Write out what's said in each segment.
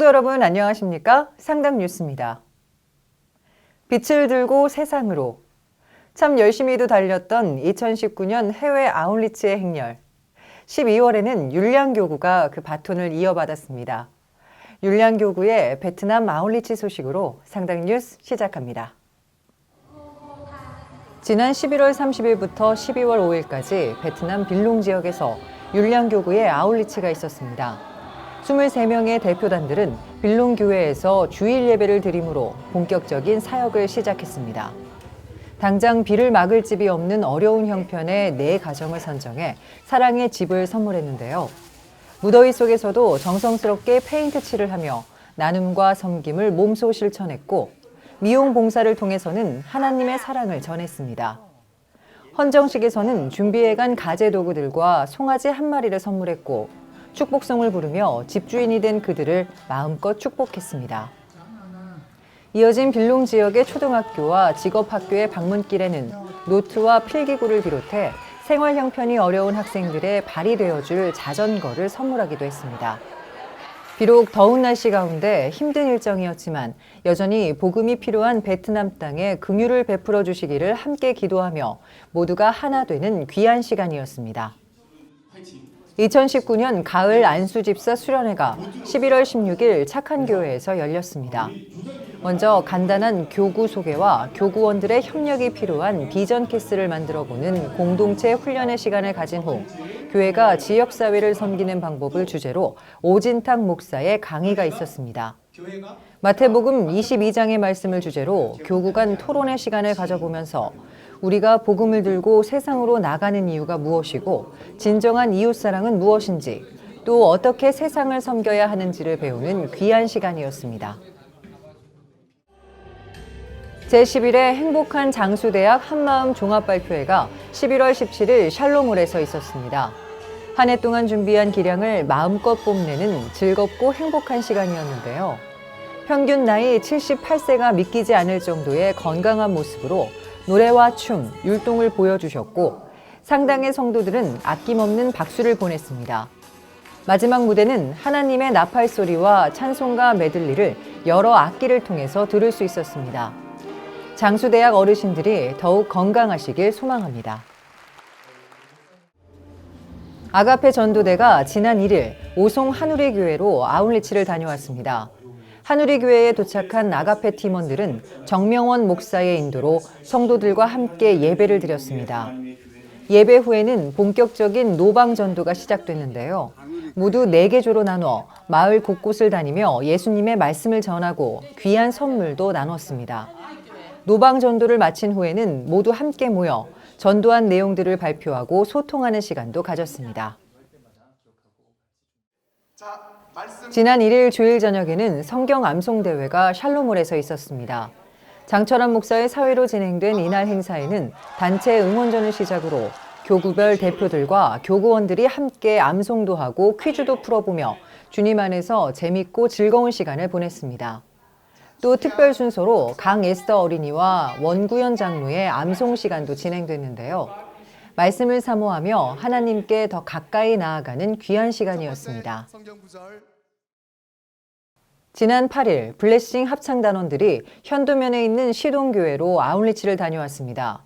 성도 여러분 안녕하십니까? 상담뉴스입니다. 빛을 들고 세상으로. 참 열심히도 달렸던 2019년 해외 아웃리치의 행렬. 12월에는 율량교구가 그 바톤을 이어받았습니다. 율량교구의 베트남 아웃리치 소식으로 상담뉴스 시작합니다. 지난 11월 30일부터 12월 5일까지 베트남 빌롱 지역에서 율량교구의 아웃리치가 있었습니다. 23명의 대표단들은 빌롱 교회에서 주일 예배를 드림으로 본격적인 사역을 시작했습니다. 당장 비를 막을 집이 없는 어려운 형편의 4가정을 선정해 사랑의 집을 선물했는데요. 무더위 속에서도 정성스럽게 페인트 칠을 하며 나눔과 섬김을 몸소 실천했고 미용 봉사를 통해서는 하나님의 사랑을 전했습니다. 헌정식에서는 준비해간 가재 도구들과 송아지 1마리를 선물했고 축복성을 부르며 집주인이 된 그들을 마음껏 축복했습니다. 이어진 빌롱 지역의 초등학교와 직업학교의 방문길에는 노트와 필기구를 비롯해 생활 형편이 어려운 학생들의 발이 되어줄 자전거를 선물하기도 했습니다. 비록 더운 날씨 가운데 힘든 일정이었지만 여전히 복음이 필요한 베트남 땅에 긍휼을 베풀어 주시기를 함께 기도하며 모두가 하나 되는 귀한 시간이었습니다. 2019년 가을 안수집사 수련회가 11월 16일 착한교회에서 열렸습니다. 먼저 간단한 교구 소개와 교구원들의 협력이 필요한 비전 캐스를 만들어보는 공동체 훈련의 시간을 가진 후 교회가 지역사회를 섬기는 방법을 주제로 오진탁 목사의 강의가 있었습니다. 마태복음 22장의 말씀을 주제로 교구 간 토론의 시간을 가져보면서 우리가 복음을 들고 세상으로 나가는 이유가 무엇이고 진정한 이웃사랑은 무엇인지 또 어떻게 세상을 섬겨야 하는지를 배우는 귀한 시간이었습니다. 제11회 행복한 장수대학 한마음 종합발표회가 11월 17일 샬롬홀에서 있었습니다. 한 해 동안 준비한 기량을 마음껏 뽐내는 즐겁고 행복한 시간이었는데요. 평균 나이 78세가 믿기지 않을 정도의 건강한 모습으로 노래와 춤, 율동을 보여주셨고 상당의 성도들은 아낌없는 박수를 보냈습니다. 마지막 무대는 하나님의 나팔 소리와 찬송가 메들리를 여러 악기를 통해서 들을 수 있었습니다. 장수대학 어르신들이 더욱 건강하시길 소망합니다. 아가페 전도대가 지난 1일 오송 한우리 교회로 아웃리치를 다녀왔습니다. 한우리 교회에 도착한 아가페 팀원들은 정명원 목사의 인도로 성도들과 함께 예배를 드렸습니다. 예배 후에는 본격적인 노방 전도가 시작됐는데요. 모두 4개조로 나눠 마을 곳곳을 다니며 예수님의 말씀을 전하고 귀한 선물도 나눴습니다. 노방 전도를 마친 후에는 모두 함께 모여 전도한 내용들을 발표하고 소통하는 시간도 가졌습니다. 지난 1일 주일 저녁에는 성경 암송대회가 샬롬홀에서 있었습니다. 장철환 목사의 사회로 진행된 이날 행사에는 단체 응원전을 시작으로 교구별 대표들과 교구원들이 함께 암송도 하고 퀴즈도 풀어보며 주님 안에서 재밌고 즐거운 시간을 보냈습니다. 또 특별 순서로 강에스더 어린이와 원구현 장로의 암송 시간도 진행됐는데요. 말씀을 사모하며 하나님께 더 가까이 나아가는 귀한 시간이었습니다. 지난 8일 블레싱 합창단원들이 현도면에 있는 시동교회로 아웃리치를 다녀왔습니다.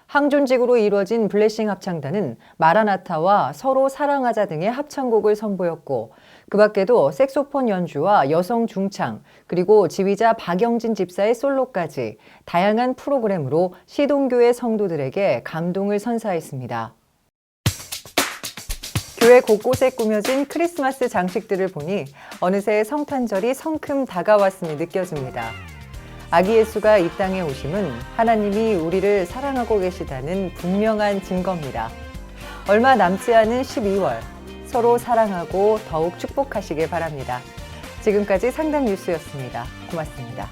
항존직으로 이루어진 블레싱 합창단은 마라나타와 서로 사랑하자 등의 합창곡을 선보였고 그 밖에도 색소폰 연주와 여성 중창 그리고 지휘자 박영진 집사의 솔로까지 다양한 프로그램으로 시동교회 성도들에게 감동을 선사했습니다. 교회 곳곳에 꾸며진 크리스마스 장식들을 보니 어느새 성탄절이 성큼 다가왔음이 느껴집니다. 아기 예수가 이 땅에 오심은 하나님이 우리를 사랑하고 계시다는 분명한 증거입니다. 얼마 남지 않은 12월, 서로 사랑하고 더욱 축복하시길 바랍니다. 지금까지 상담뉴스였습니다. 고맙습니다.